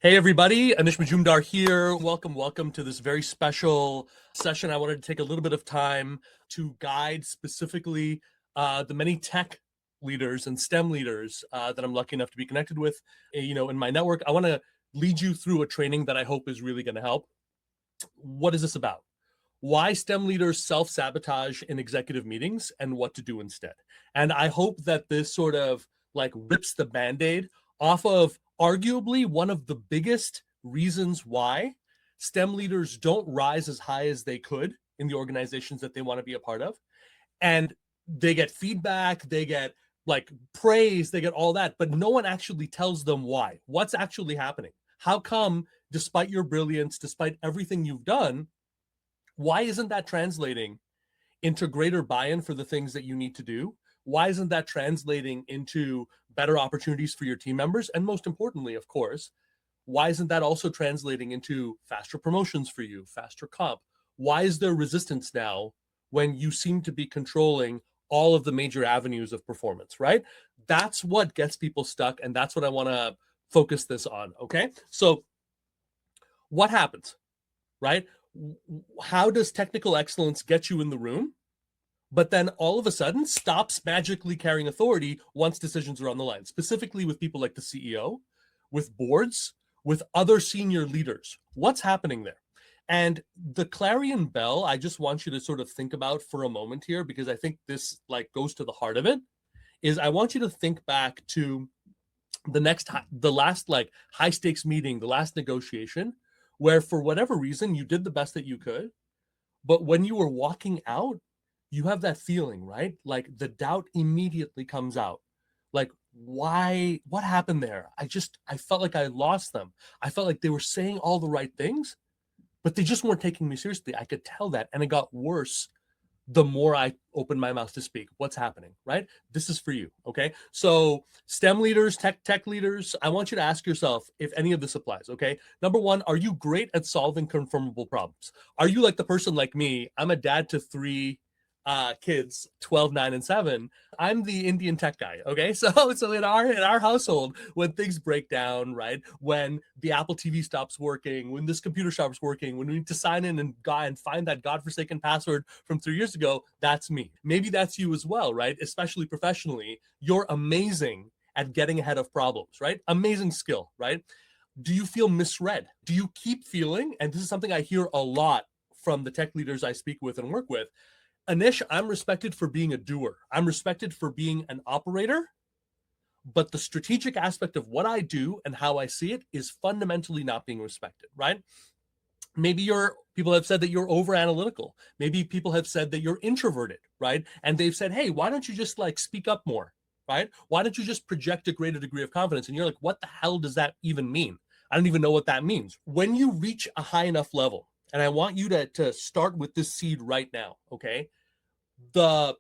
Hey everybody, Anish Majumdar here. Welcome to this very special session. I wanted to take a little bit of time to guide specifically the many tech leaders and STEM leaders that I'm lucky enough to be connected with, in my network. I want to lead you through a training that I hope is really going to help. What is this about? Why STEM leaders self-sabotage in executive meetings and what to do instead. And I hope that this sort of like rips the band-aid off of arguably one of the biggest reasons why STEM leaders don't rise as high as they could in the organizations that they want to be a part of. And they get feedback, they get like praise, they get all that, but no one actually tells them why. What's actually happening? How come, despite your brilliance, despite everything you've done, why isn't that translating into greater buy-in for the things that you need to do? Why isn't that translating into better opportunities for your team members? And most importantly, of course, why isn't that also translating into faster promotions for you, faster comp? Why is there resistance now when you seem to be controlling all of the major avenues of performance, right? That's what gets people stuck, and that's what I want to focus this on, okay? So what happens, right? How does technical excellence get you in the room, but then all of a sudden stops magically carrying authority once decisions are on the line, specifically with people like the CEO, with boards, with other senior leaders? What's happening there? And the clarion bell, I just want you to sort of think about for a moment here, because I think this like goes to the heart of it, is I want you to think back to the last like high stakes meeting, the last negotiation, where for whatever reason you did the best that you could, but when you were walking out, you have that feeling, right? Like the doubt immediately comes out. Like, why? What happened there? I felt like I lost them. I felt like they were saying all the right things, but they just weren't taking me seriously. I could tell that. And it got worse the more I open my mouth to speak. What's happening, right? This is for you, okay? So STEM leaders, tech leaders, I want you to ask yourself if any of this applies, okay? Number one, are you great at solving confirmable problems? Are you like the person like me? I'm a dad to three kids, 12, 9, and 7. I'm the Indian tech guy, okay? So in our household, when things break down, right? When the Apple TV stops working, when this computer stops working, when we need to sign in and find that godforsaken password from 3 years ago, that's me. Maybe that's you as well, right? Especially professionally, you're amazing at getting ahead of problems, right? Amazing skill, right? Do you feel misread? Do you keep feeling, and this is something I hear a lot from the tech leaders I speak with and work with, Anish, I'm respected for being a doer. I'm respected for being an operator, but the strategic aspect of what I do and how I see it is fundamentally not being respected, right? Maybe people have said that you're over analytical. Maybe people have said that you're introverted, right? And they've said, hey, why don't you just like speak up more, right? Why don't you just project a greater degree of confidence? And you're like, what the hell does that even mean? I don't even know what that means. When you reach a high enough level, and I want you to start with this seed right now, okay? The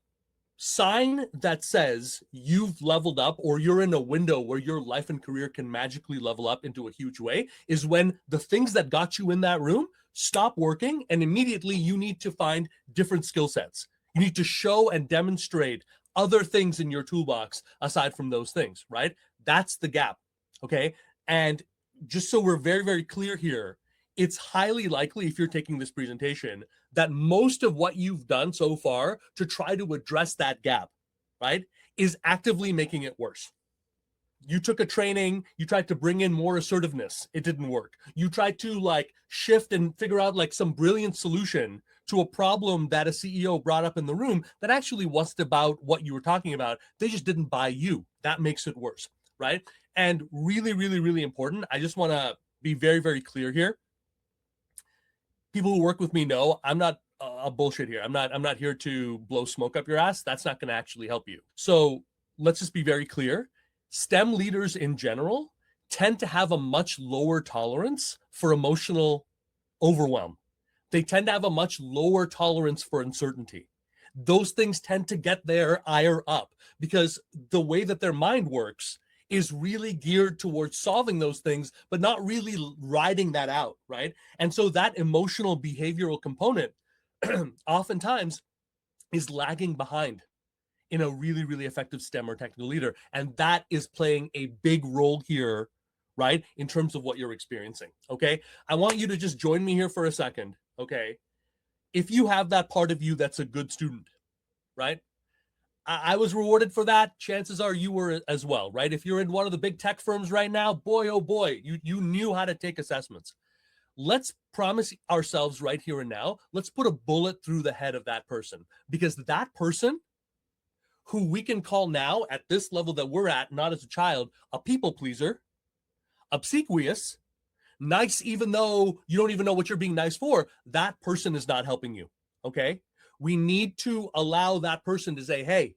sign that says you've leveled up or you're in a window where your life and career can magically level up into a huge way is when the things that got you in that room stop working, and immediately you need to find different skill sets. You need to show and demonstrate other things in your toolbox aside from those things, right? That's the gap, okay? And just so we're very, very clear here, it's highly likely, if you're taking this presentation, that most of what you've done so far to try to address that gap, right, is actively making it worse. You took a training, you tried to bring in more assertiveness, it didn't work. You tried to like shift and figure out like some brilliant solution to a problem that a CEO brought up in the room that actually wasn't about what you were talking about. They just didn't buy you. That makes it worse, right? And really, really, really important. I just want to be very, very clear here. People who work with me know I'm not a bullshit here. I'm not here to blow smoke up your ass. That's not going to actually help you. So let's just be very clear. STEM leaders in general tend to have a much lower tolerance for emotional overwhelm. They tend to have a much lower tolerance for uncertainty. Those things tend to get their ire up because the way that their mind works is really geared towards solving those things, but not really riding that out, right? And so that emotional behavioral component oftentimes is lagging behind in a really, really effective STEM or technical leader. And that is playing a big role here right? In terms of what you're experiencing, okay? I want you to just join me here for a second, okay? If you have that part of you that's a good student, right? I was rewarded for that. Chances are you were as well, right? If you're in one of the big tech firms right now, boy, oh boy, you knew how to take assessments. Let's promise ourselves right here and now, let's put a bullet through the head of that person, because that person who we can call now at this level that we're at, not as a child, a people pleaser, obsequious, nice, even though you don't even know what you're being nice for, that person is not helping you. Okay. We need to allow that person to say, hey,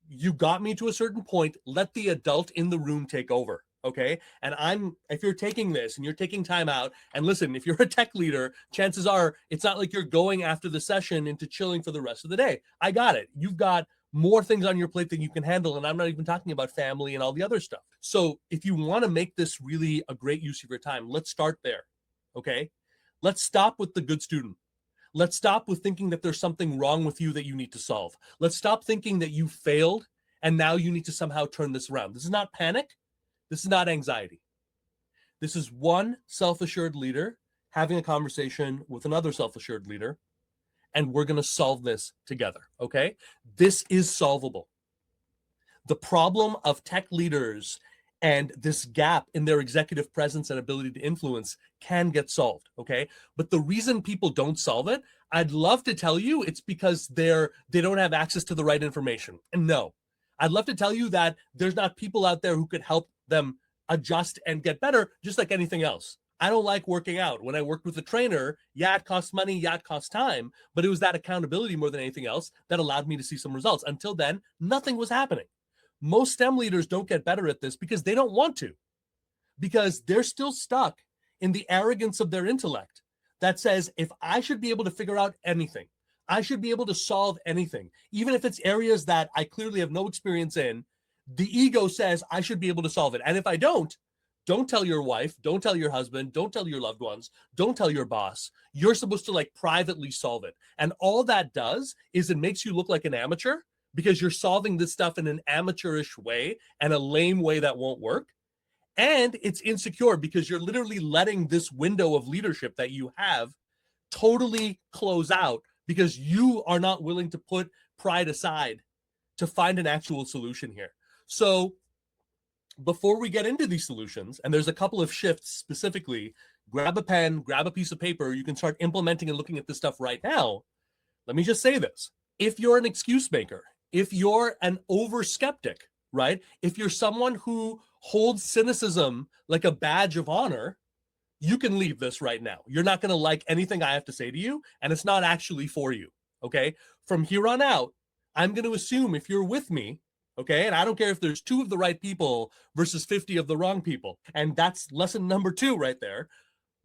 you got me to a certain point. Let the adult in the room take over. Okay. And if you're taking this and you're taking time out, and listen, if you're a tech leader, chances are it's not like you're going after the session into chilling for the rest of the day. I got it. You've got more things on your plate than you can handle. And I'm not even talking about family and all the other stuff. So if you want to make this really a great use of your time, let's start there. Okay. Let's stop with the good student. Let's stop with thinking that there's something wrong with you that you need to solve. Let's stop thinking that you failed and now you need to somehow turn this around. This is not panic. This is not anxiety. This is one self-assured leader having a conversation with another self-assured leader, and we're going to solve this together, okay? This is solvable. The problem of tech leaders and this gap in their executive presence and ability to influence can get solved, okay? But the reason people don't solve it, I'd love to tell you it's because they don't have access to the right information. And no, I'd love to tell you that there's not people out there who could help them adjust and get better, just like anything else. I don't like working out. When I worked with a trainer, yeah, it costs money, yeah, it costs time, but it was that accountability more than anything else that allowed me to see some results. Until then, nothing was happening. Most STEM leaders don't get better at this because they don't want to, because they're still stuck in the arrogance of their intellect that says, if I should be able to figure out anything, I should be able to solve anything, even if it's areas that I clearly have no experience in, the ego says I should be able to solve it. And if I don't tell your wife, don't tell your husband, don't tell your loved ones, don't tell your boss. You're supposed to like privately solve it. And all that does is it makes you look like an amateur, because you're solving this stuff in an amateurish way and a lame way that won't work. And it's insecure because you're literally letting this window of leadership that you have totally close out because you are not willing to put pride aside to find an actual solution here. So before we get into these solutions, and there's a couple of shifts specifically, grab a pen, grab a piece of paper, you can start implementing and looking at this stuff right now. Let me just say this. If you're an excuse maker, if you're an over skeptic, right? If you're someone who holds cynicism like a badge of honor, you can leave this right now. You're not going to like anything I have to say to you, and it's not actually for you, okay? From here on out, I'm going to assume if you're with me, okay, and I don't care if there's 2 of the right people versus 50 of the wrong people, and that's lesson number 2 right there.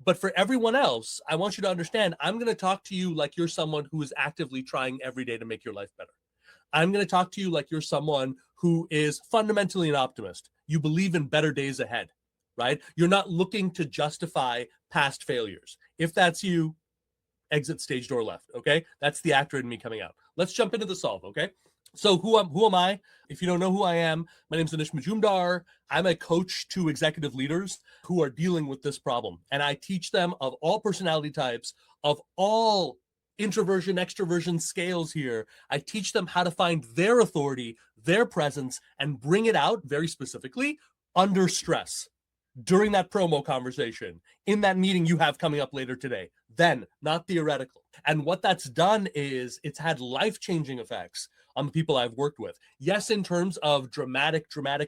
But for everyone else, I want you to understand, I'm going to talk to you like you're someone who is actively trying every day to make your life better. I'm going to talk to you like you're someone who is fundamentally an optimist. You believe in better days ahead, right? You're not looking to justify past failures. If that's you, exit stage door left, okay? That's the actor in me coming out. Let's jump into the solve, okay? So who am I? If you don't know who I am, my name is Anish Majumdar. I'm a coach to executive leaders who are dealing with this problem. And I teach them of all personality types, of all introversion, extroversion scales here. I teach them how to find their authority, their presence, and bring it out very specifically under stress. During that promo conversation, in that meeting you have coming up later today, then, not theoretical. And what that's done is it's had life-changing effects on the people I've worked with. Yes, in terms of dramatic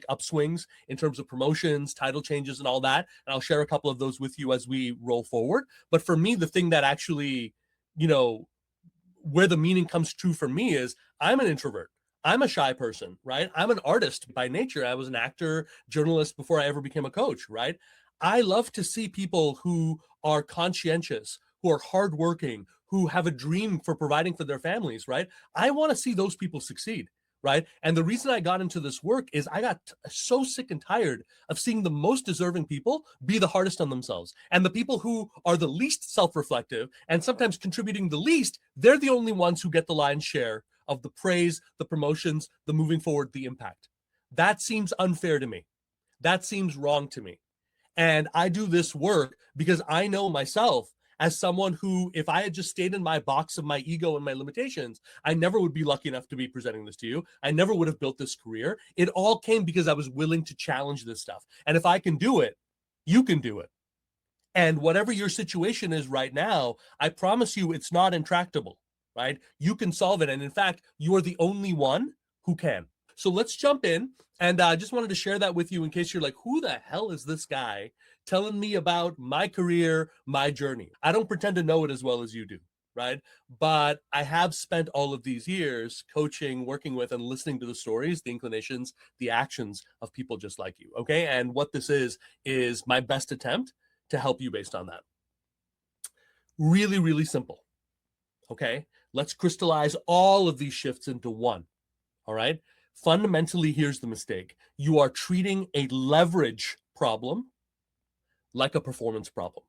upswings, in terms of promotions, title changes, and all that. And I'll share a couple of those with you as we roll forward. But for me, the thing that actually, where the meaning comes true for me is I'm an introvert. I'm a shy person, right? I'm an artist by nature. I was an actor, journalist before I ever became a coach, right? I love to see people who are conscientious, who are hardworking, who have a dream for providing for their families, right? I want to see those people succeed, right? And the reason I got into this work is I got so sick and tired of seeing the most deserving people be the hardest on themselves. And the people who are the least self-reflective and sometimes contributing the least, they're the only ones who get the lion's share of the praise, the promotions, the moving forward, the impact. That seems unfair to me. That seems wrong to me. And I do this work because I know myself as someone who, if I had just stayed in my box of my ego and my limitations, I never would be lucky enough to be presenting this to you. I never would have built this career. It all came because I was willing to challenge this stuff. And if I can do it, you can do it. And whatever your situation is right now, I promise you it's not intractable, right? You can solve it. And in fact, you are the only one who can. So let's jump in. And I just wanted to share that with you in case you're like, who the hell is this guy telling me about my career, my journey? I don't pretend to know it as well as you do, right? But I have spent all of these years coaching, working with, and listening to the stories, the inclinations, the actions of people just like you, okay? And what this is my best attempt to help you based on that. Really, really simple, okay? Let's crystallize all of these shifts into one, all right? Fundamentally, here's the mistake. You are treating a leverage problem like a performance problem,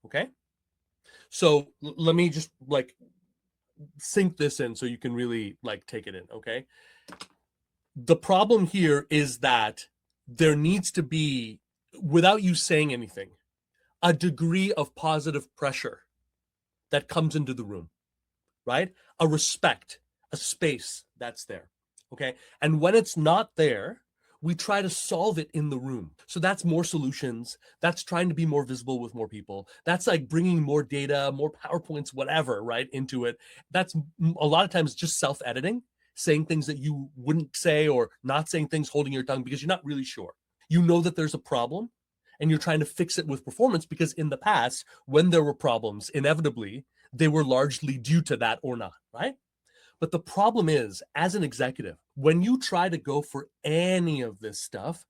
okay? So let me just like sink this in so you can really like take it in, okay? The problem here is that there needs to be, without you saying anything, a degree of positive pressure that comes into the room, right? A respect, a space that's there, okay? And when it's not there, we try to solve it in the room. So that's more solutions. That's trying to be more visible with more people. That's like bringing more data, more PowerPoints, whatever, right, into it. That's a lot of times just self-editing, saying things that you wouldn't say or not saying things, holding your tongue because you're not really sure. You know that there's a problem and you're trying to fix it with performance because in the past, when there were problems, inevitably, they were largely due to that or not, right? But the problem is, as an executive, when you try to go for any of this stuff,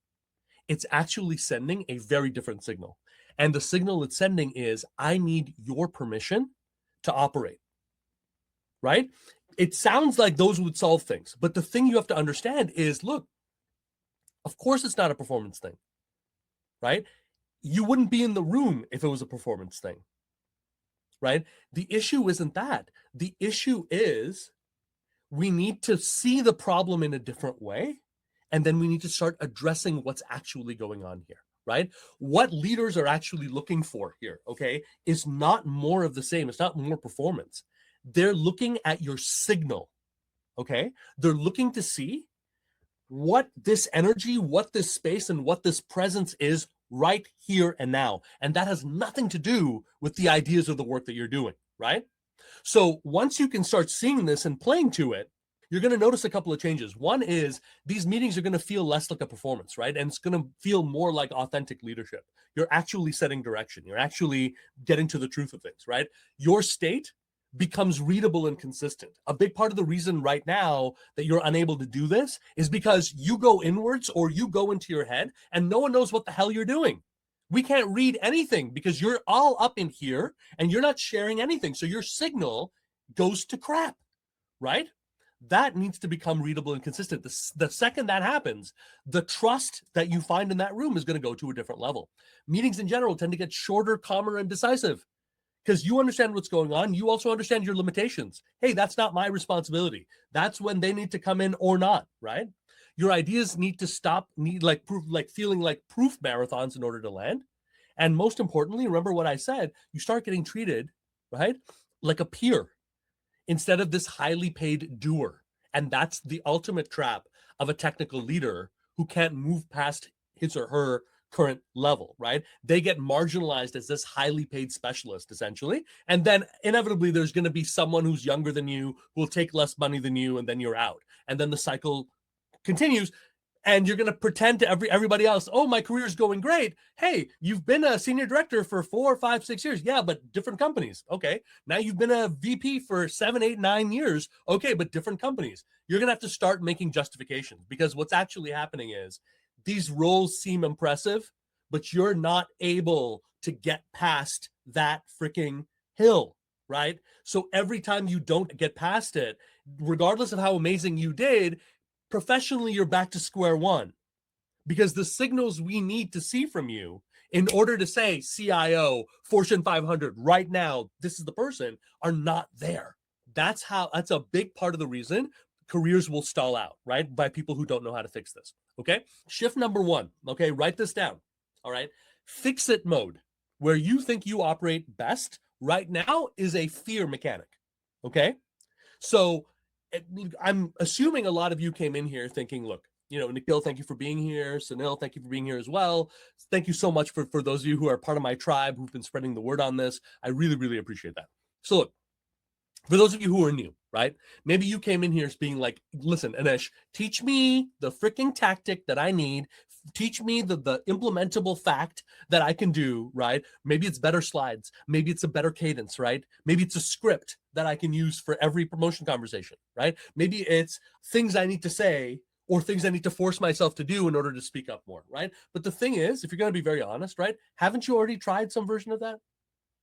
it's actually sending a very different signal. And the signal it's sending is, I need your permission to operate, right? It sounds like those would solve things. But the thing you have to understand is, look, of course it's not a performance thing, right? You wouldn't be in the room if it was a performance thing, right? The issue isn't that. The issue is we need to see the problem in a different way, and then we need to start addressing what's actually going on here, right? What leaders are actually looking for here, okay, is not more of the same. It's not more performance. They're looking at your signal, okay? They're looking to see what this energy, what this space, and what this presence is right here and now. And that has nothing to do with the ideas of the work that you're doing, right? So once you can start seeing this and playing to it, you're going to notice a couple of changes. One is these meetings are going to feel less like a performance, right? And it's going to feel more like authentic leadership. You're actually setting direction. You're actually getting to the truth of things, right? Your state becomes readable and consistent. A big part of the reason right now that you're unable to do this is because you go inwards or you go into your head and no one knows what the hell you're doing. We can't read anything because you're all up in here and you're not sharing anything. So your signal goes to crap, right? That needs to become readable and consistent. The second that happens, the trust that you find in that room is going to go to a different level. Meetings in general tend to get shorter, calmer, and decisive because you understand what's going on. You also understand your limitations. Hey, that's not my responsibility. That's when they need to come in or not, right? Your ideas need to stop, feeling like proof marathons in order to land. And most importantly, remember what I said, you start getting treated, right, like a peer instead of this highly paid doer. And that's the ultimate trap of a technical leader who can't move past his or her current level, right? They get marginalized as this highly paid specialist, essentially. And then inevitably, there's going to be someone who's younger than you, who will take less money than you, and then you're out. And then the cycle continues. And you're going to pretend to everybody else, oh, my career is going great. Hey, you've been a senior director for 4, 5, 6 years. Yeah, but different companies. Okay. Now you've been a VP for 7, 8, 9 years. Okay, but different companies. You're going to have to start making justifications because what's actually happening is these roles seem impressive, but you're not able to get past that freaking hill, right? So every time you don't get past it, regardless of how amazing you did, professionally, you're back to square one because the signals we need to see from you in order to say CIO, Fortune 500 right now, this is the person, are not there. That's a big part of the reason careers will stall out, right? By people who don't know how to fix this. Okay. Shift number one. Okay. Write this down. All right. Fix it mode, where you think you operate best right now, is a fear mechanic. Okay. So I'm assuming a lot of you came in here thinking, look, Nikhil, thank you for being here. Sunil, thank you for being here as well. Thank you so much for those of you who are part of my tribe who've been spreading the word on this. I really, really appreciate that. So look, for those of you who are new, right? Maybe you came in here being like, listen, Anish, teach me the freaking tactic that I need. Teach me the implementable fact that I can do, right? Maybe it's better slides. Maybe it's a better cadence, right? Maybe it's a script that I can use for every promotion conversation, right? Maybe it's things I need to say or things I need to force myself to do in order to speak up more, right? But the thing is, if you're going to be very honest, right? Haven't you already tried some version of that?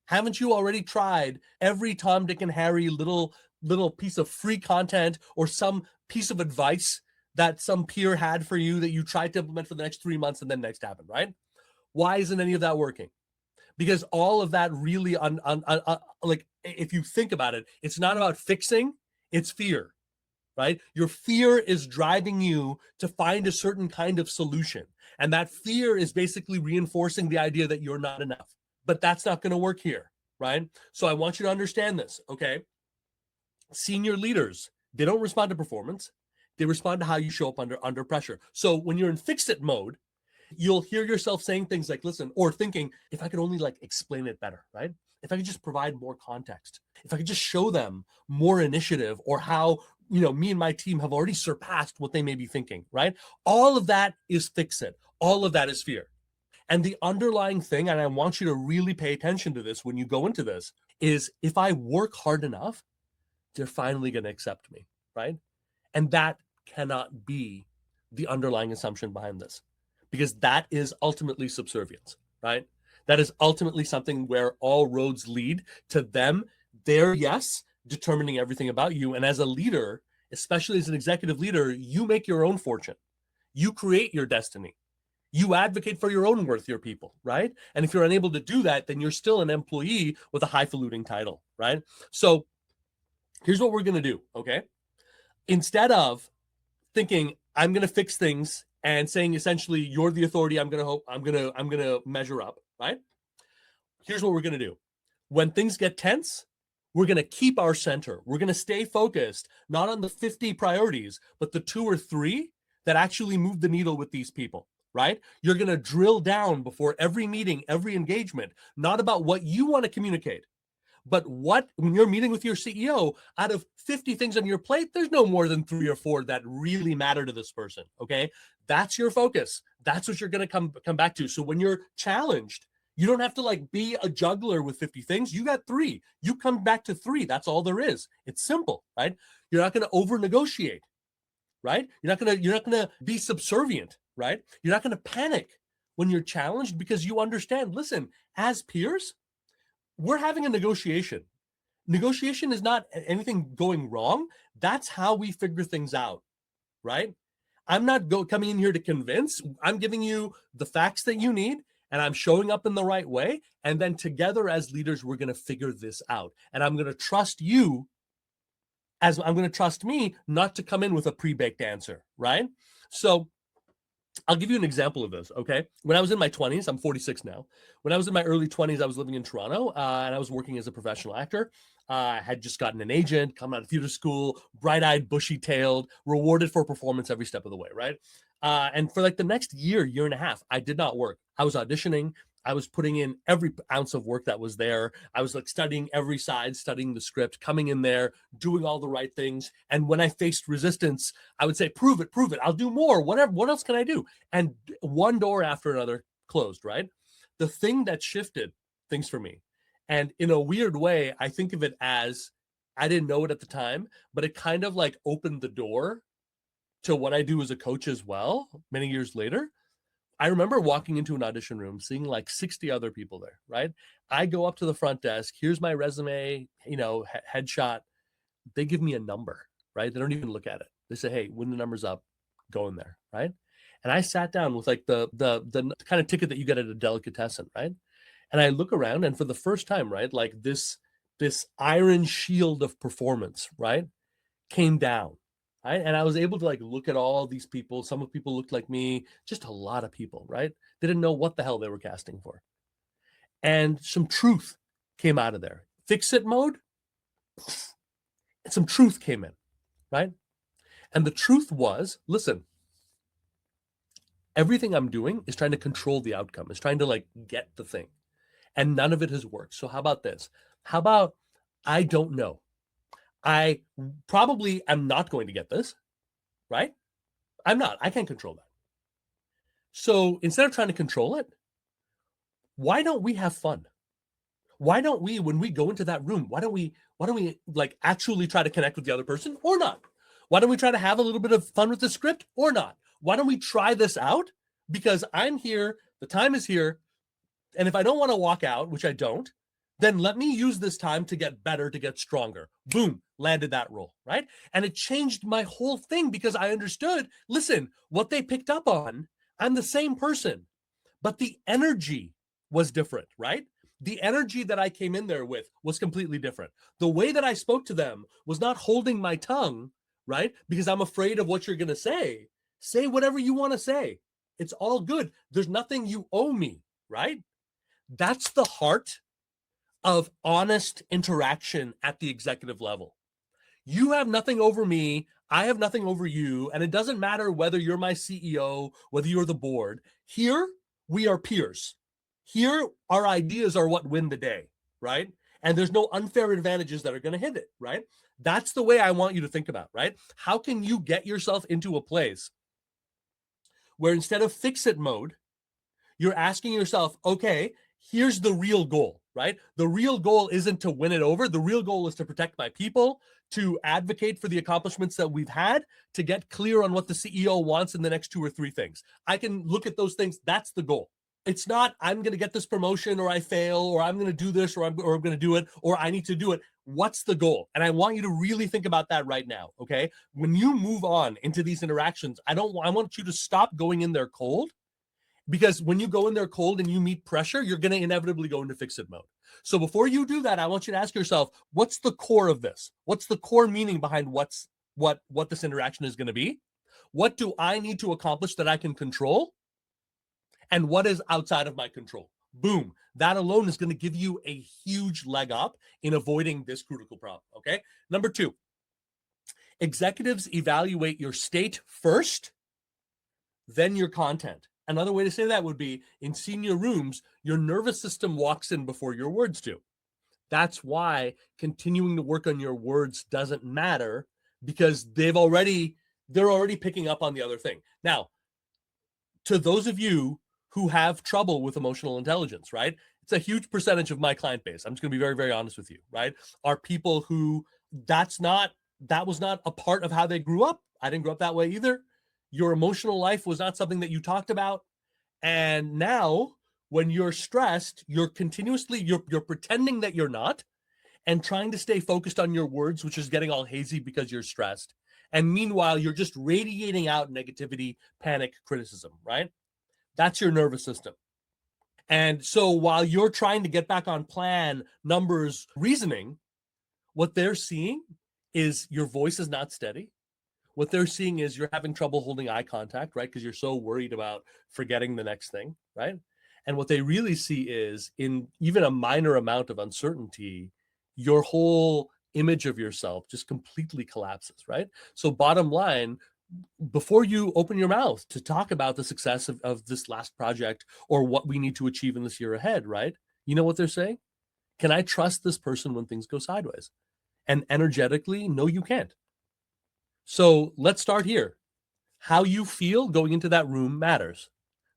Haven't you already tried every Tom, Dick, and Harry little piece of free content or some piece of advice that some peer had for you that you tried to implement for the next 3 months and then next happened, right? Why isn't any of that working? Because all of that really, like, if you think about it, it's not about fixing, it's fear, right? Your fear is driving you to find a certain kind of solution. And that fear is basically reinforcing the idea that you're not enough. But that's not going to work here, right? So I want you to understand this, okay? Senior leaders, they don't respond to performance. They respond to how you show up under pressure. So when you're in fix-it mode, you'll hear yourself saying things like, listen, or thinking, if I could only like explain it better, right? If I could just provide more context, if I could just show them more initiative or how, me and my team have already surpassed what they may be thinking, right? All of that is fix-it. All of that is fear. And the underlying thing, and I want you to really pay attention to this when you go into this, is if I work hard enough, they're finally going to accept me, right? And that cannot be the underlying assumption behind this, because that is ultimately subservience, right? That is ultimately something where all roads lead to them, their yes, determining everything about you. And as a leader, especially as an executive leader, you make your own fortune. You create your destiny. You advocate for your own worth, your people, right? And if you're unable to do that, then you're still an employee with a highfalutin title, right? So here's what we're going to do, okay? Instead of thinking I'm going to fix things and saying essentially you're the authority, I'm going to measure up, right? Here's what we're going to do. When things get tense, we're going to keep our center. We're going to stay focused, not on the 50 priorities, but the 2 or 3 that actually move the needle with these people, right? You're going to drill down before every meeting, every engagement, not about what you want to communicate, but when you're meeting with your CEO, out of 50 things on your plate, there's no more than 3 or 4 that really matter to this person, okay? That's your focus. That's what you're going to come back to. So when you're challenged, you don't have to like be a juggler with 50 things. You got 3. You come back to 3. That's all there is. It's simple, right? You're not going to over negotiate, right? You're not going to be subservient, right? You're not going to panic when you're challenged, because you understand, listen, as peers, we're having a negotiation. Negotiation is not anything going wrong. That's how we figure things out, right? I'm not coming in here to convince. I'm giving you the facts that you need, and I'm showing up in the right way. And then together as leaders, we're going to figure this out. And I'm going to trust you as I'm going to trust me not to come in with a pre-baked answer, right? So I'll give you an example of this, okay? When I was in my 20s, I'm 46 now. When I was in my early 20s, I was living in Toronto, and I was working as a professional actor. I had just gotten an agent, come out of theater school, bright-eyed, bushy-tailed, rewarded for performance every step of the way, right? And for like the next year and a half, I did not work. I was auditioning. I was putting in every ounce of work that was there. I was like studying every side, studying the script, coming in there, doing all the right things. And when I faced resistance, I would say, prove it. I'll do more, whatever. What else can I do? And one door after another closed, right? The thing that shifted things for me, and in a weird way, I think of it as, I didn't know it at the time, but it kind of like opened the door to what I do as a coach as well, many years later. I remember walking into an audition room, seeing like 60 other people there, right? I go up to the front desk. Here's my resume, headshot. They give me a number, right? They don't even look at it. They say, hey, when the number's up, go in there, right? And I sat down with like the kind of ticket that you get at a delicatessen, right? And I look around, and for the first time, right, like this iron shield of performance, right, came down. right? And I was able to like look at all these people. Some of people looked like me, just a lot of people, right? They didn't know what the hell they were casting for. And some truth came out of there. Fix it mode, and some truth came in, right? And the truth was, listen, everything I'm doing is trying to control the outcome. It's trying to like get the thing. And none of it has worked. So how about this? How about I don't know? I probably am not going to get this, right? I'm not. I can't control that. So instead of trying to control it, why don't we have fun? Why don't we, when we go into that room, why don't we like actually try to connect with the other person or not? Why don't we try to have a little bit of fun with the script or not? Why don't we try this out? Because I'm here, the time is here, and if I don't want to walk out, which I don't, then let me use this time to get better, to get stronger. Boom, landed that role, right? And it changed my whole thing because I understood, listen, what they picked up on, I'm the same person, but the energy was different, right? The energy that I came in there with was completely different. The way that I spoke to them was not holding my tongue, right? Because I'm afraid of what you're going to say. Say whatever you want to say. It's all good. There's nothing you owe me, right? That's the heart of honest interaction at the executive level. You have nothing over me. I have nothing over you. And it doesn't matter whether you're my CEO, whether you're the board. Here, we are peers. Here, our ideas are what win the day, right? And there's no unfair advantages that are going to hit it, right? That's the way I want you to think about, right? How can you get yourself into a place where instead of fix it mode, you're asking yourself, okay, here's the real goal, right? The real goal isn't to win it over. The real goal is to protect my people, to advocate for the accomplishments that we've had, to get clear on what the CEO wants in the next 2 or 3 things. I can look at those things. That's the goal. It's not, I'm going to get this promotion or I fail or I'm going to do this or I'm going to do it or I need to do it. What's the goal? And I want you to really think about that right now, okay? When you move on into these interactions, I want you to stop going in there cold. Because when you go in there cold and you meet pressure, you're going to inevitably go into fix it mode. So before you do that, I want you to ask yourself, what's the core of this? What's the core meaning behind what this interaction is going to be? What do I need to accomplish that I can control? And what is outside of my control? Boom. That alone is going to give you a huge leg up in avoiding this critical problem. Okay. Number 2, executives evaluate your state first, then your content. Another way to say that would be in senior rooms, your nervous system walks in before your words do. That's why continuing to work on your words doesn't matter because they're already picking up on the other thing. Now, to those of you who have trouble with emotional intelligence, right? It's a huge percentage of my client base. I'm just going to be very, very honest with you, right? Are people who that was not a part of how they grew up. I didn't grow up that way either. Your emotional life was not something that you talked about. And now when you're stressed, you're pretending that you're not and trying to stay focused on your words, which is getting all hazy because you're stressed. And meanwhile, you're just radiating out negativity, panic, criticism, right? That's your nervous system. And so while you're trying to get back on plan, numbers, reasoning, what they're seeing is your voice is not steady. What they're seeing is you're having trouble holding eye contact, right? Because you're so worried about forgetting the next thing, right? And what they really see is in even a minor amount of uncertainty, your whole image of yourself just completely collapses, right? So bottom line, before you open your mouth to talk about the success of this last project or what we need to achieve in this year ahead, right? You know what they're saying? Can I trust this person when things go sideways? And energetically, no, you can't. So let's start here. How you feel going into that room matters.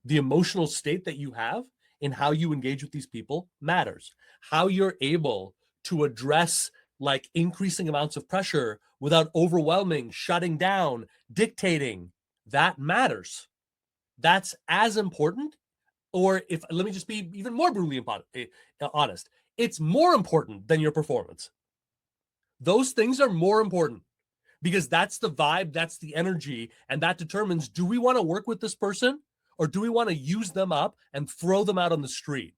The emotional state that you have in how you engage with these people matters. How you're able to address like increasing amounts of pressure without overwhelming, shutting down, dictating, that matters. That's as important. Or if let me just be even more brutally honest, it's more important than your performance. Those things are more important because that's the vibe, that's the energy, and that determines, do we want to work with this person or do we want to use them up and throw them out on the street?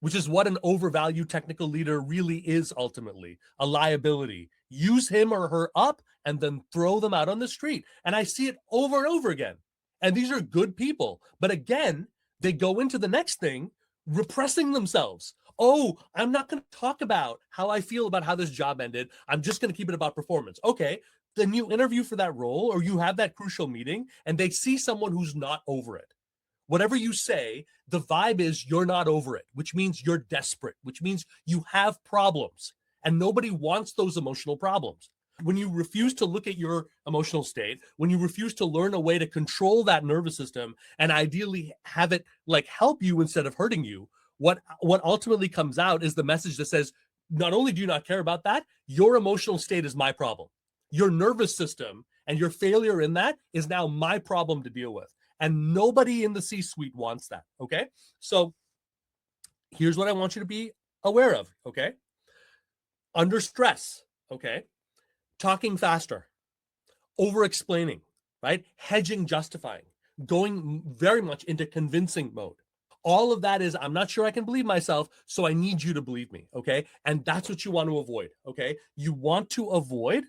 Which is what an overvalued technical leader really is ultimately, a liability. use him or her up, and then throw them out on the street. And I see it over and over again. And these are good people. But again, they go into the next thing repressing themselves. Oh, I'm not going to talk about how I feel about how this job ended. I'm just going to keep it about performance. Okay, then you interview for that role or you have that crucial meeting and they see someone who's not over it. Whatever you say, the vibe is you're not over it, which means you're desperate, which means you have problems. And nobody wants those emotional problems. When you refuse to look at your emotional state, when you refuse to learn a way to control that nervous system and ideally have it like help you instead of hurting you, what ultimately comes out is the message that says, not only do you not care about that, your emotional state is my problem. Your nervous system and your failure in that is now my problem to deal with. And nobody in the C-suite wants that, okay? So here's what I want you to be aware of, okay? Under stress, okay? Talking faster, over-explaining, right? Hedging, justifying, going very much into convincing mode. All of that is, I'm not sure I can believe myself, so I need you to believe me, okay? And that's what you want to avoid, okay? You want to avoid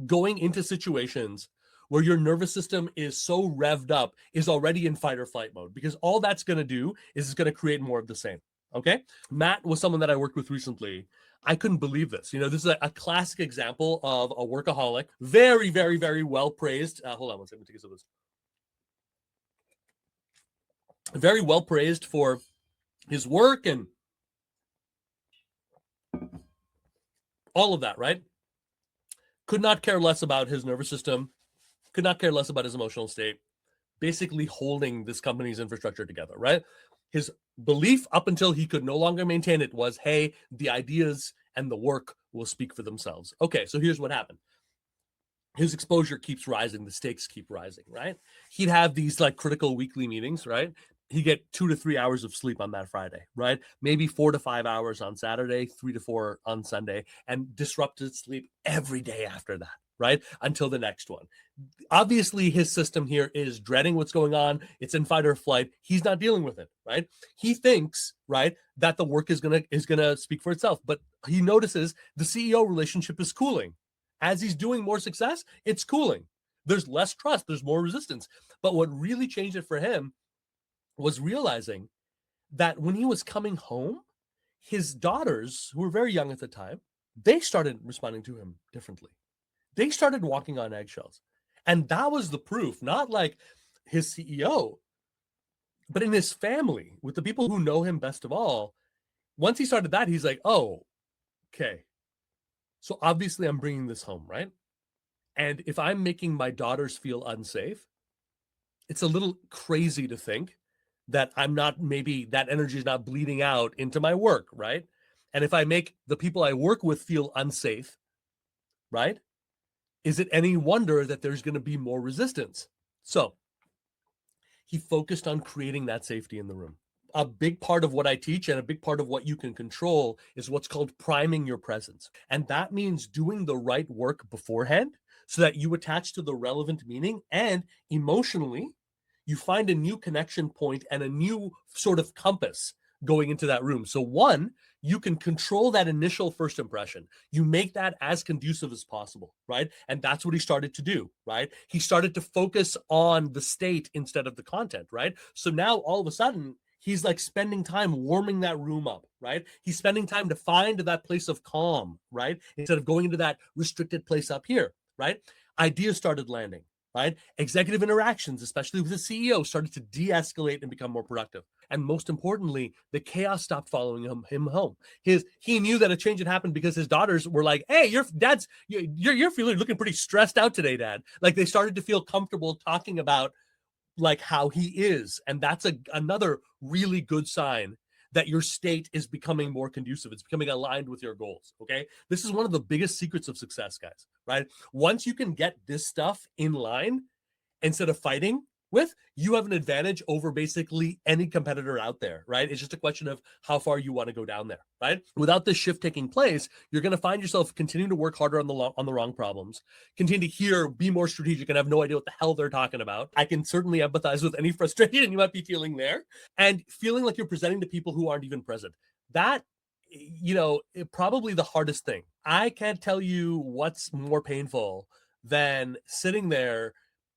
going into situations where your nervous system is so revved up, is already in fight or flight mode, because all that's going to do is it's going to create more of the same. Okay. Matt was someone that I worked with recently. I couldn't believe this. You know, this is a classic example of a workaholic, very, very, very well praised. Hold on one second. Let me take some of this. Very well praised for his work and all of that, right? Could not care less about his nervous system, could not care less about his emotional state, basically holding this company's infrastructure together, right? His belief up until he could no longer maintain it was, hey, the ideas and the work will speak for themselves. Okay, so here's what happened. His exposure keeps rising, the stakes keep rising, right? He'd have these like critical weekly meetings, right? He'd get 2 to 3 hours of sleep on that Friday, right? Maybe 4 to 5 hours on Saturday, 3 to 4 on Sunday, and disrupted sleep every day after that, right? Until the next one. Obviously, his system here is dreading what's going on. It's in fight or flight. He's not dealing with it, right? He thinks, right, that the work is gonna speak for itself, but he notices the CEO relationship is cooling. As he's doing more success, it's cooling. There's less trust. There's more resistance. But what really changed it for him was realizing that when he was coming home, his daughters, who were very young at the time, they started responding to him differently. They started walking on eggshells. And that was the proof, not like his CEO, but in his family, with the people who know him best of all. Once he started that, he's like, oh, okay. So obviously I'm bringing this home, right? And if I'm making my daughters feel unsafe, it's a little crazy to think that I'm not, maybe that energy is not bleeding out into my work, right? And if I make the people I work with feel unsafe, right? Is it any wonder that there's going to be more resistance? So he focused on creating that safety in the room. A big part of what I teach and a big part of what you can control is what's called priming your presence. And that means doing the right work beforehand so that you attach to the relevant meaning, and emotionally, you find a new connection point and a new sort of compass going into that room. So one, you can control that initial first impression. You make that as conducive as possible, right? And that's what he started to do, right? He started to focus on the state instead of the content, right? So now all of a sudden, he's like spending time warming that room up, right? He's spending time to find that place of calm, right? Instead of going into that restricted place up here, right? Ideas started landing, right? Executive interactions, especially with the CEO, started to de-escalate and become more productive. And most importantly, the chaos stopped following him home. He knew that a change had happened because his daughters were like, "Hey, you're feeling looking pretty stressed out today, Dad." Like they started to feel comfortable talking about like how he is, and that's another really good sign that your state is becoming more conducive. It's becoming aligned with your goals. Okay, this is one of the biggest secrets of success, guys. Right? Once you can get this stuff in line instead of fighting with, you have an advantage over basically any competitor out there, right? It's just a question of how far you want to go down there, right? Without this shift taking place, you're going to find yourself continuing to work harder on the wrong problems, continue to be more strategic and have no idea what the hell they're talking about. I can certainly empathize with any frustration you might be feeling there, and feeling like you're presenting to people who aren't even present. That probably the hardest thing. I can't tell you what's more painful than sitting there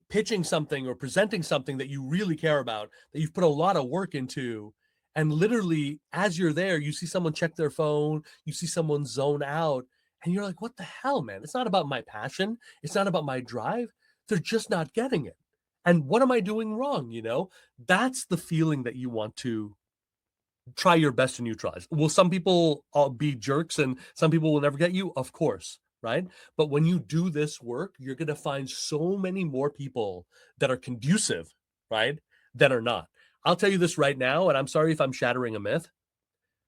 pitching something or presenting something that you really care about, that you've put a lot of work into. And literally, as you're there, you see someone check their phone, you see someone zone out, and you're like, what the hell, man? It's not about my passion. It's not about my drive. They're just not getting it. And what am I doing wrong? That's the feeling that you want to try your best to neutralize. Will some people be jerks and some people will never get you? Of course, right? But when you do this work, you're going to find so many more people that are conducive, right, that are not. I'll tell you this right now, and I'm sorry if I'm shattering a myth.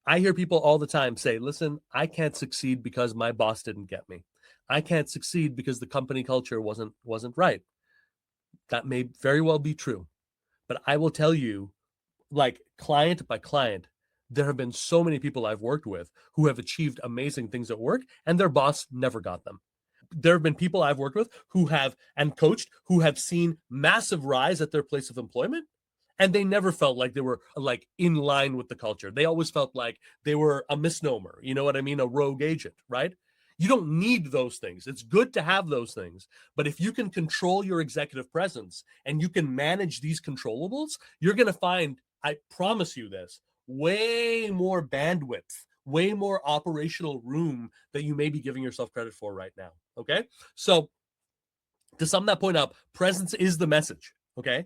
I hear people all the time say, listen, I can't succeed because my boss didn't get me. I can't succeed because the company culture wasn't right. That may very well be true. But I will tell you, like client by client, there have been so many people I've worked with who have achieved amazing things at work and their boss never got them. There have been people I've worked with who have and coached who have seen massive rise at their place of employment, and they never felt like they were like in line with the culture. They always felt like they were a misnomer. You know what I mean? A rogue agent, right? You don't need those things. It's good to have those things. But if you can control your executive presence and you can manage these controllables, you're going to find, I promise you this, way more bandwidth, way more operational room that you may be giving yourself credit for right now. Okay. So to sum that point up, presence is the message. Okay.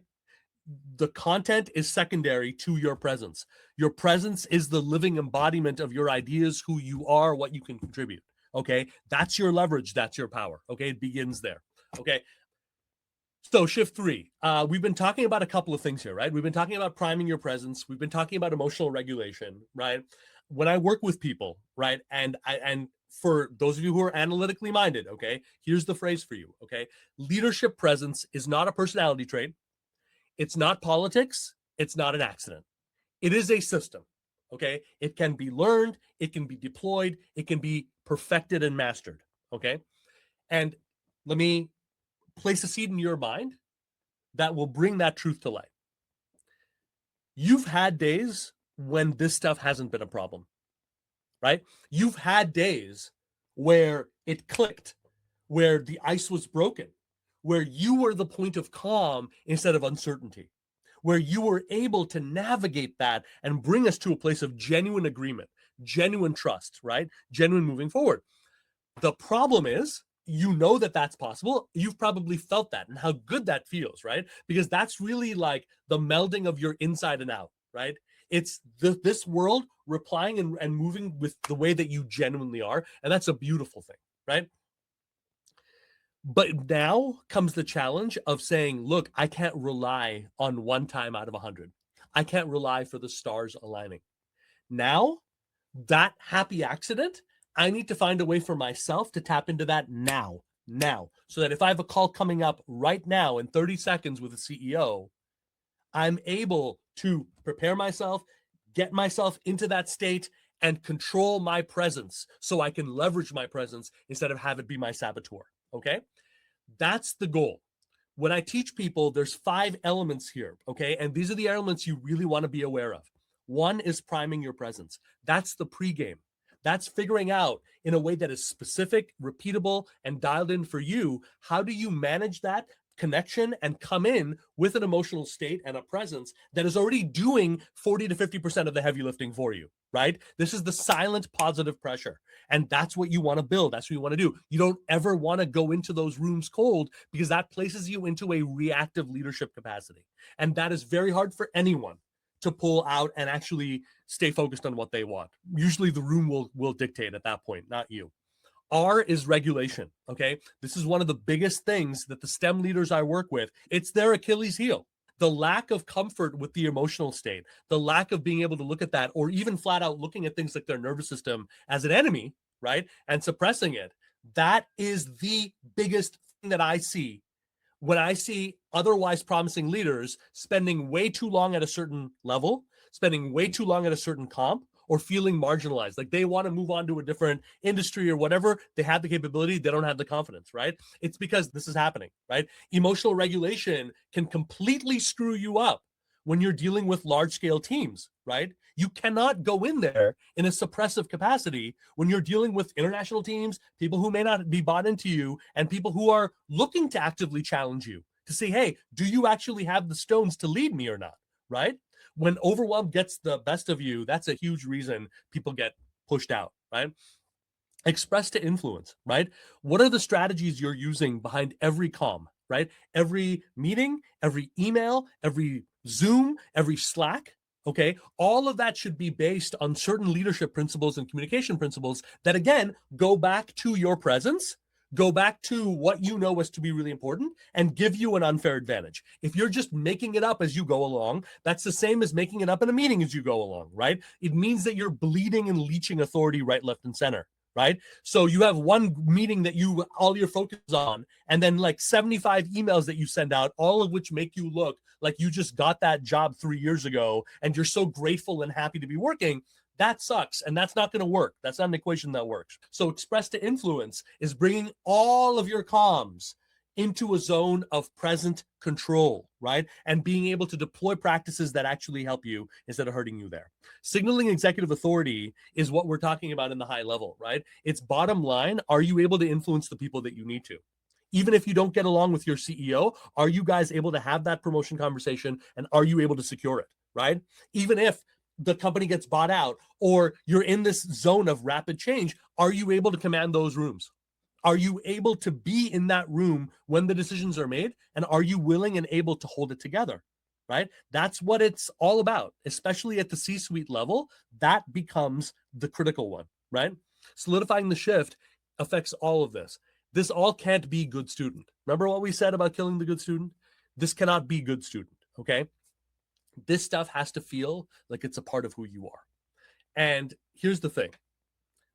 The content is secondary to your presence. Your presence is the living embodiment of your ideas, who you are, what you can contribute. Okay. That's your leverage. That's your power. Okay. It begins there. Okay. So shift 3, we've been talking about a couple of things here, right? We've been talking about priming your presence. We've been talking about emotional regulation, right? When I work with people, right? And for those of you who are analytically minded, okay, here's the phrase for you, okay? Leadership presence is not a personality trait. It's not politics. It's not an accident. It is a system, okay? It can be learned. It can be deployed. It can be perfected and mastered, okay? And let me place a seed in your mind that will bring that truth to light. You've had days when this stuff hasn't been a problem, right? You've had days where it clicked, where the ice was broken, where you were the point of calm instead of uncertainty, where you were able to navigate that and bring us to a place of genuine agreement, genuine trust, right? Genuine moving forward. The problem is, that that's possible. You've probably felt that and how good that feels, right? Because that's really like the melding of your inside and out, right? It's this world replying and moving with the way that you genuinely are. And that's a beautiful thing, right? But now comes the challenge of saying, look, I can't rely on one time out of 100. I can't rely for the stars aligning. Now, that happy accident, I need to find a way for myself to tap into that now, so that if I have a call coming up right now in 30 seconds with a CEO, I'm able to prepare myself, get myself into that state, and control my presence so I can leverage my presence instead of have it be my saboteur. Okay. That's the goal. When I teach people, there's 5 elements here. Okay. And these are the elements you really want to be aware of. One is priming your presence. That's the pregame. That's figuring out in a way that is specific, repeatable, and dialed in for you. How do you manage that connection and come in with an emotional state and a presence that is already doing 40 to 50% of the heavy lifting for you, right? This is the silent positive pressure. And that's what you want to build. That's what you want to do. You don't ever want to go into those rooms cold, because that places you into a reactive leadership capacity. And that is very hard for anyone to pull out and actually stay focused on what they want. Usually the room will dictate at that point, not you. R is regulation, okay? This is one of the biggest things that the STEM leaders I work with, it's their Achilles heel. The lack of comfort with the emotional state, the lack of being able to look at that, or even flat out looking at things like their nervous system as an enemy, right? And suppressing it. That is the biggest thing that I see when I see otherwise promising leaders spending way too long at a certain level, spending way too long at a certain comp, or feeling marginalized, like they want to move on to a different industry or whatever. They have the capability, they don't have the confidence, right? It's because this is happening, right? Emotional regulation can completely screw you up when you're dealing with large scale teams, right? You cannot go in there in a suppressive capacity when you're dealing with international teams, people who may not be bought into you, and people who are looking to actively challenge you to say, hey, do you actually have the stones to lead me or not, right? When overwhelm gets the best of you, that's a huge reason people get pushed out, right? Express to influence, right? What are the strategies you're using behind every comm, right? Every meeting, every email, every Zoom, every Slack, okay? All of that should be based on certain leadership principles and communication principles that, again, go back to your presence, go back to what you know is to be really important, and give you an unfair advantage. If you're just making it up as you go along, that's the same as making it up in a meeting as you go along, right? It means that you're bleeding and leeching authority right, left, and center. Right? So you have one meeting that you all your focus on, and then like 75 emails that you send out, all of which make you look like you just got that job 3 years ago and you're so grateful and happy to be working. That sucks, and that's not going to work. That's not an equation that works. So express to influence is bringing all of your comms into a zone of present control, right? And being able to deploy practices that actually help you instead of hurting you there. Signaling executive authority is what we're talking about in the high level, right? It's bottom line, are you able to influence the people that you need to? Even if you don't get along with your CEO, are you guys able to have that promotion conversation, and are you able to secure it, right? Even if the company gets bought out or you're in this zone of rapid change, are you able to command those rooms? Are you able to be in that room when the decisions are made? And are you willing and able to hold it together? Right? That's what it's all about, especially at the C-suite level. That becomes the critical one, right? Solidifying the shift affects all of this. This all can't be good student. Remember what we said about killing the good student? This cannot be good student, okay? This stuff has to feel like it's a part of who you are. And here's the thing.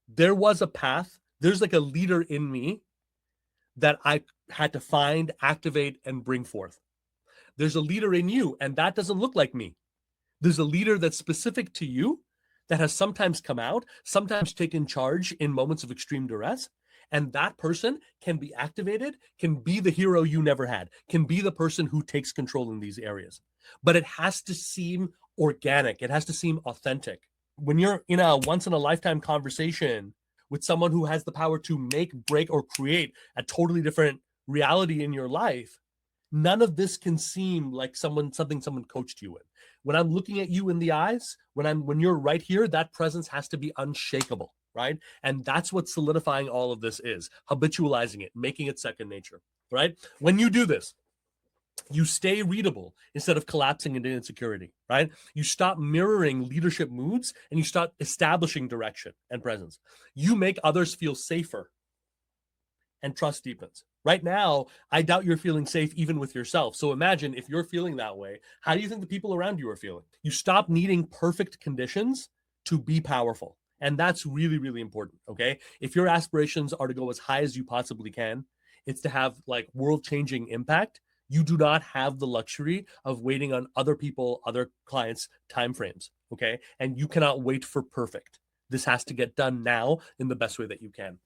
There was a path. There's like a leader in me that I had to find, activate, and bring forth. There's a leader in you, and that doesn't look like me. There's a leader that's specific to you that has sometimes come out, sometimes taken charge in moments of extreme duress. And that person can be activated, can be the hero you never had, can be the person who takes control in these areas. But it has to seem organic. It has to seem authentic. When you're in a once-in-a-lifetime conversation with someone who has the power to make, break, or create a totally different reality in your life, none of this can seem like something someone coached you in. When I'm looking at you in the eyes, when you're right here, that presence has to be unshakable, right? And that's what solidifying all of this is, habitualizing it, making it second nature, right? When you do this, you stay readable instead of collapsing into insecurity, right? You stop mirroring leadership moods and you start establishing direction and presence. You make others feel safer and trust deepens. Right now, I doubt you're feeling safe even with yourself. So imagine if you're feeling that way, how do you think the people around you are feeling? You stop needing perfect conditions to be powerful. And that's really, really important, okay? If your aspirations are to go as high as you possibly can, it's to have like world-changing impact. You do not have the luxury of waiting on other people, other clients' timeframes, okay? And you cannot wait for perfect. This has to get done now in the best way that you can.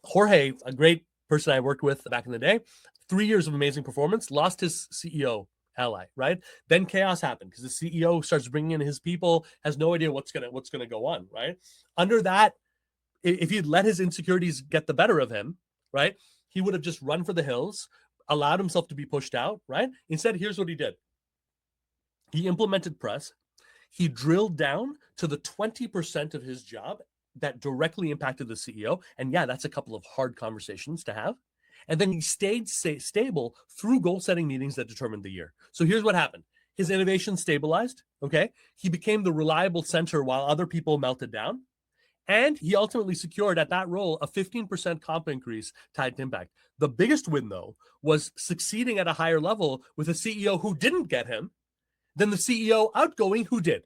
Jorge, a great person I worked with back in the day, 3 years of amazing performance, lost his CEO ally, right? Then chaos happened because the CEO starts bringing in his people, has no idea what's gonna go on, right? Under that, if he'd let his insecurities get the better of him, right, he would have just run for the hills, allowed himself to be pushed out, right? Instead, here's what he did. He implemented press. He drilled down to the 20% of his job that directly impacted the CEO. And yeah, that's a couple of hard conversations to have. And then he stayed stable through goal setting meetings that determined the year. So here's what happened. His innovation stabilized, okay? He became the reliable center while other people melted down. And he ultimately secured at that role a 15% comp increase tied to impact. The biggest win, though, was succeeding at a higher level with a CEO who didn't get him than the CEO outgoing who did.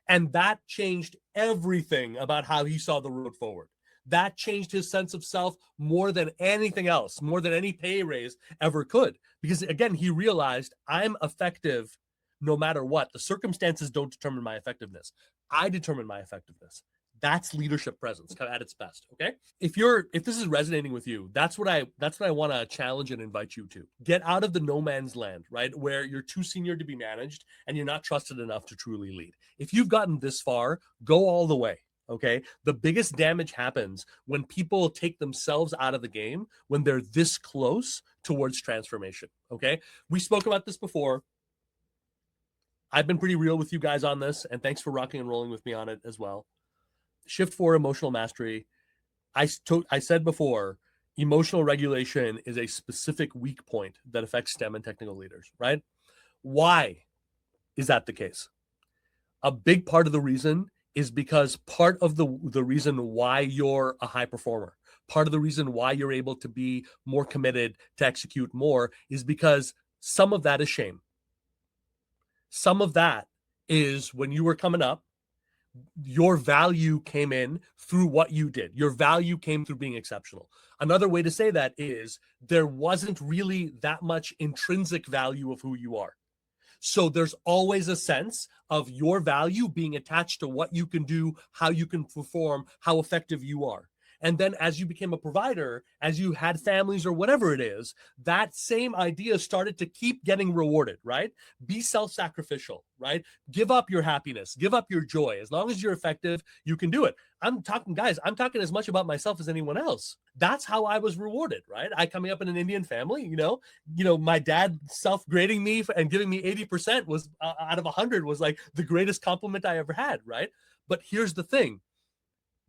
And that changed everything about how he saw the road forward. That changed his sense of self more than anything else, more than any pay raise ever could. Because again, he realized I'm effective no matter what. The circumstances don't determine my effectiveness. I determine my effectiveness. That's leadership presence kind of at its best. Okay. If this is resonating with you, that's what I want to challenge and invite you to. Get out of the no man's land, right? Where you're too senior to be managed and you're not trusted enough to truly lead. If you've gotten this far, go all the way. Okay. The biggest damage happens when people take themselves out of the game when they're this close towards transformation. Okay. We spoke about this before. I've been pretty real with you guys on this, and thanks for rocking and rolling with me on it as well. Shift for emotional mastery. I said before, emotional regulation is a specific weak point that affects STEM and technical leaders, right? Why is that the case? A big part of the reason is because part of the reason why you're a high performer, part of the reason why you're able to be more committed to execute more is because some of that is shame. Some of that is when you were coming up, your value came in through what you did. Your value came through being exceptional. Another way to say that is there wasn't really that much intrinsic value of who you are. So there's always a sense of your value being attached to what you can do, how you can perform, how effective you are. And then as you became a provider, as you had families or whatever it is, that same idea started to keep getting rewarded, right? Be self-sacrificial, right? Give up your happiness, give up your joy. As long as you're effective, you can do it. I'm talking as much about myself as anyone else. That's how I was rewarded, right? I coming up in an Indian family, my dad self-grading me and giving me 80% was out of 100 was like the greatest compliment I ever had, right? But here's the thing.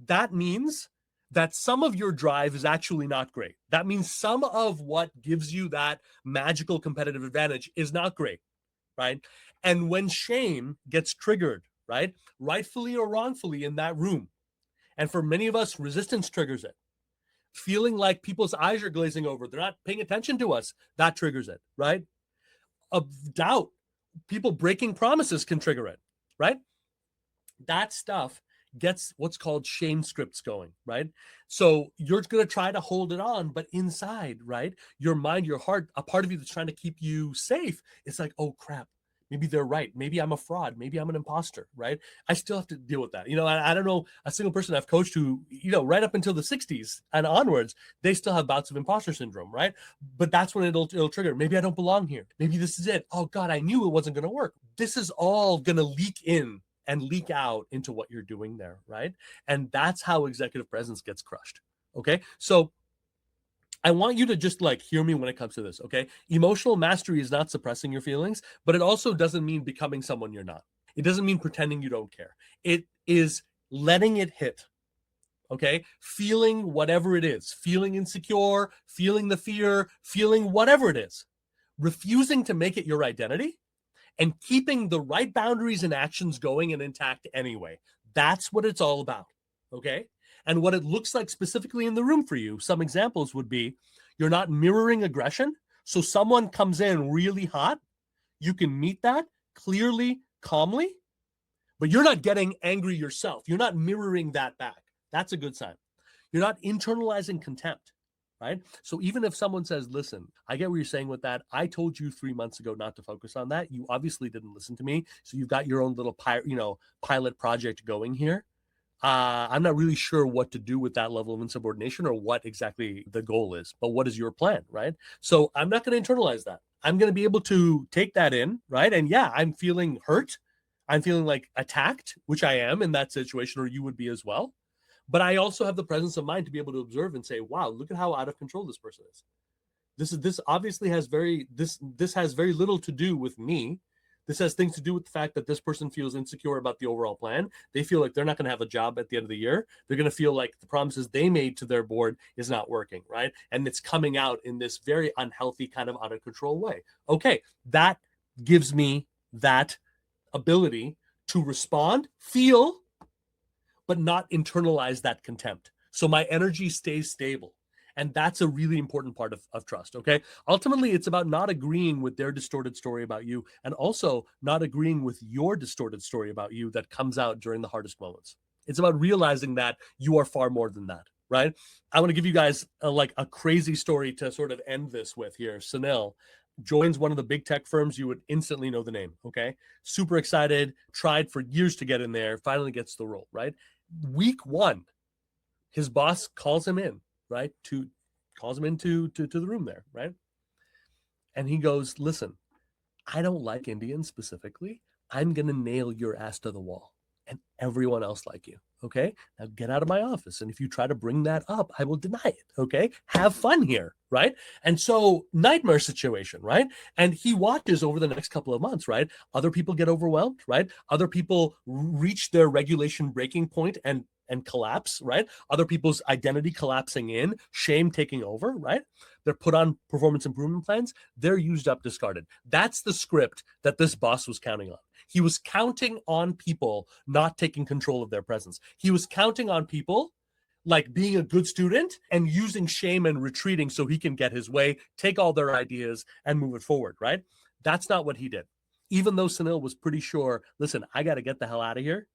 That means that some of your drive is actually not great. That means some of what gives you that magical competitive advantage is not great, right? And when shame gets triggered, right, rightfully or wrongfully in that room, and for many of us, resistance triggers it. Feeling like people's eyes are glazing over, they're not paying attention to us, that triggers it, right? Of doubt, people breaking promises can trigger it, right? That stuff gets what's called shame scripts going, right? So you're going to try to hold it on, but inside, right, your mind, your heart, a part of you that's trying to keep you safe, it's like, oh crap, maybe they're right. Maybe I'm a fraud. Maybe I'm an imposter, right? I still have to deal with that. I don't know a single person I've coached who, right up until the 60s and onwards, they still have bouts of imposter syndrome, right? But that's when it'll trigger. Maybe I don't belong here. Maybe this is it. Oh God, I knew it wasn't going to work. This is all going to leak in and leak out into what you're doing there, right? And that's how executive presence gets crushed, okay? So I want you to just hear me when it comes to this, okay? Emotional mastery is not suppressing your feelings, but it also doesn't mean becoming someone you're not. It doesn't mean pretending you don't care. It is letting it hit, okay? Feeling whatever it is, feeling insecure, feeling the fear, feeling whatever it is, refusing to make it your identity, and keeping the right boundaries and actions going and intact anyway. That's what it's all about, okay? And what it looks like specifically in the room for you, some examples would be you're not mirroring aggression. So someone comes in really hot, you can meet that clearly, calmly, but you're not getting angry yourself. You're not mirroring that back. That's a good sign. You're not internalizing contempt. Right? So even if someone says, listen, I get what you're saying with that. I told you 3 months ago not to focus on that. You obviously didn't listen to me. So you've got your own little pilot project going here. I'm not really sure what to do with that level of insubordination or what exactly the goal is, but what is your plan, right? So I'm not going to internalize that. I'm going to be able to take that in, right? And yeah, I'm feeling hurt. I'm feeling like attacked, which I am in that situation, or you would be as well. But I also have the presence of mind to be able to observe and say, wow, look at how out of control this person is. This obviously has this has very little to do with me. This has things to do with the fact that this person feels insecure about the overall plan. They feel like they're not going to have a job at the end of the year. They're going to feel like the promises they made to their board is not working, right? And it's coming out in this very unhealthy kind of out of control way. Okay, that gives me that ability to respond, feel, but not internalize that contempt. So my energy stays stable. And that's a really important part of trust, okay? Ultimately, it's about not agreeing with their distorted story about you and also not agreeing with your distorted story about you that comes out during the hardest moments. It's about realizing that you are far more than that, right? I want to give you guys a crazy story to sort of end this with here. Sunil joins one of the big tech firms. You would instantly know the name, okay? Super excited, tried for years to get in there, finally gets the role, right? Week one, his boss calls him in, right? Calls him into the room there, right? And he goes, listen, I don't like Indians specifically. I'm going to nail your ass to the wall and everyone else like you. Okay. Now get out of my office. And if you try to bring that up, I will deny it. Okay. Have fun here. Right. And so, nightmare situation. Right. And he watches over the next couple of months. Right. Other people get overwhelmed. Right. Other people reach their regulation breaking point and collapse. Right. Other people's identity collapsing in, shame taking over. Right. They're put on performance improvement plans. They're used up, discarded. That's the script that this boss was counting on. He was counting on people not taking control of their presence. He was counting on people like being a good student and using shame and retreating so he can get his way, take all their ideas and move it forward, right? That's not what he did. Even though Sunil was pretty sure, listen, I got to get the hell out of here.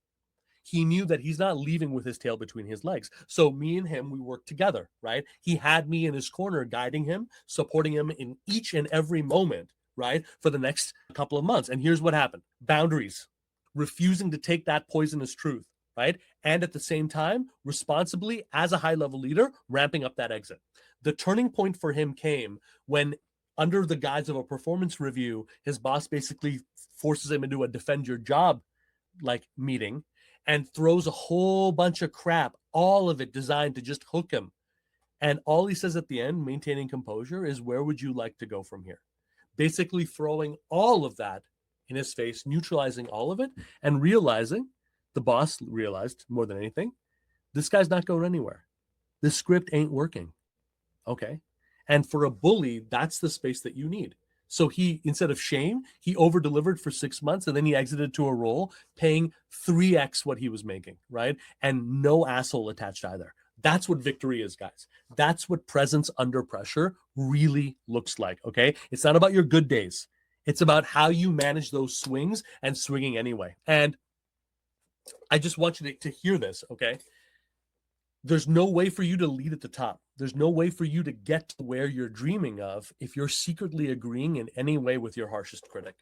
He knew that he's not leaving with his tail between his legs. So me and him, we worked together, right? He had me in his corner, guiding him, supporting him in each and every moment, right? For the next couple of months. And here's what happened. Boundaries, refusing to take that poisonous truth, right? And at the same time, responsibly, as a high-level leader, ramping up that exit. The turning point for him came when, under the guise of a performance review, his boss basically forces him into a defend your job like meeting and throws a whole bunch of crap, all of it designed to just hook him. And all he says at the end, maintaining composure, is where would you like to go from here? Basically throwing all of that in his face, neutralizing all of it, and realizing, the boss realized more than anything, this guy's not going anywhere. This script ain't working. Okay. And for a bully, that's the space that you need. So he, instead of shame, he over delivered for 6 months and then he exited to a role paying 3x what he was making, right? And no asshole attached either. That's what victory is, guys. That's what presence under pressure really looks like, okay? It's not about your good days. It's about how you manage those swings and swinging anyway. And I just want you to hear this, okay? There's no way for you to lead at the top. There's no way for you to get to where you're dreaming of if you're secretly agreeing in any way with your harshest critic.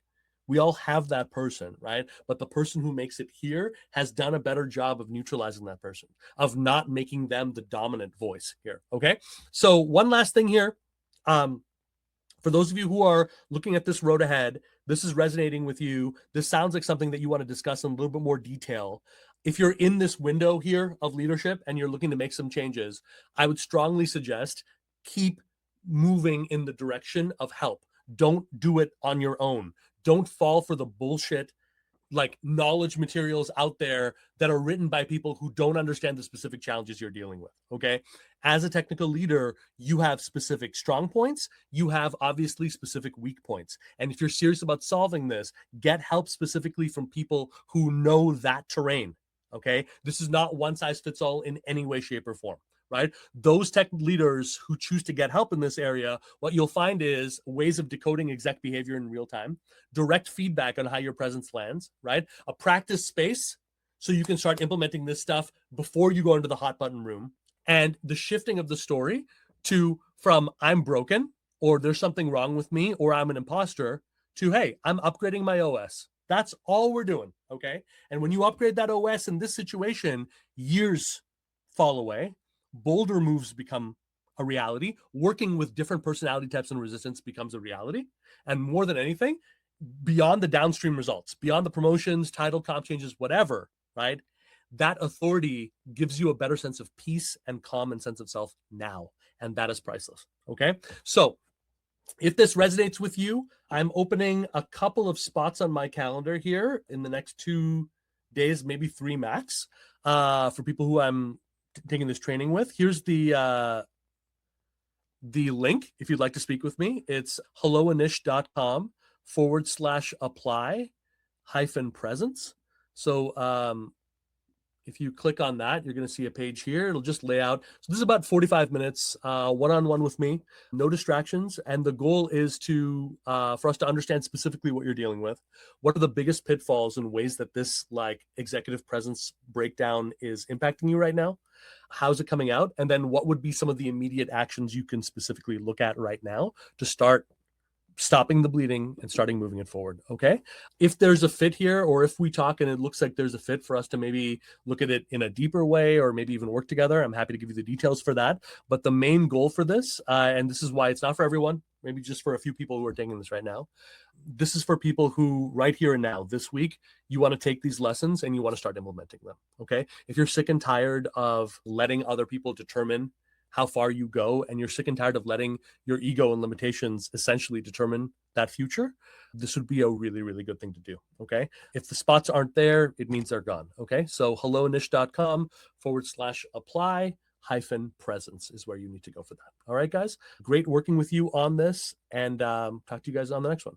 We all have that person, right? But the person who makes it here has done a better job of neutralizing that person, of not making them the dominant voice here, okay? So one last thing here. For those of you who are looking at this road ahead, this is resonating with you. This sounds like something that you want to discuss in a little bit more detail. If you're in this window here of leadership and you're looking to make some changes, I would strongly suggest keep moving in the direction of help. Don't do it on your own. Don't fall for the bullshit like knowledge materials out there that are written by people who don't understand the specific challenges you're dealing with. Okay. As a technical leader, you have specific strong points. You have obviously specific weak points. And if you're serious about solving this, get help specifically from people who know that terrain. Okay. This is not one size fits all in any way, shape, or form. Right? Those tech leaders who choose to get help in this area, what you'll find is ways of decoding exec behavior in real time, direct feedback on how your presence lands, right? A practice space so you can start implementing this stuff before you go into the hot button room, and the shifting of the story to from I'm broken or there's something wrong with me or I'm an imposter to, hey, I'm upgrading my OS. That's all we're doing, okay? And when you upgrade that OS in this situation, years fall away. Bolder moves become a reality. Working with different personality types and resistance becomes a reality. And more than anything, beyond the downstream results, beyond the promotions, title, comp changes, whatever, right? That authority gives you a better sense of peace and calm and sense of self now. And that is priceless. Okay. So if this resonates with you, I'm opening a couple of spots on my calendar here in the next 2 days, maybe 3 max, for people who I'm taking this training with. Here's the link if you'd like to speak with me. It's helloanish.com/apply-presence. So if you click on that, you're going to see a page here. It'll just lay out. So this is about 45 minutes, one-on-one with me, no distractions. And the goal is to for us to understand specifically what you're dealing with. What are the biggest pitfalls and ways that this like executive presence breakdown is impacting you right now? How's it coming out? And then what would be some of the immediate actions you can specifically look at right now to start stopping the bleeding and starting moving it forward. Okay. If there's a fit here, or if we talk and it looks like there's a fit for us to maybe look at it in a deeper way, or maybe even work together, I'm happy to give you the details for that. But the main goal for this, and this is why it's not for everyone, maybe just for a few people who are taking this right now. This is for people who right here and now, this week, you want to take these lessons and you want to start implementing them. Okay. If you're sick and tired of letting other people determine how far you go, and you're sick and tired of letting your ego and limitations essentially determine that future, this would be a really, really good thing to do. Okay. If the spots aren't there, it means they're gone. Okay. So helloanish.com/apply-presence is where you need to go for that. All right, guys. Great working with you on this, and talk to you guys on the next one.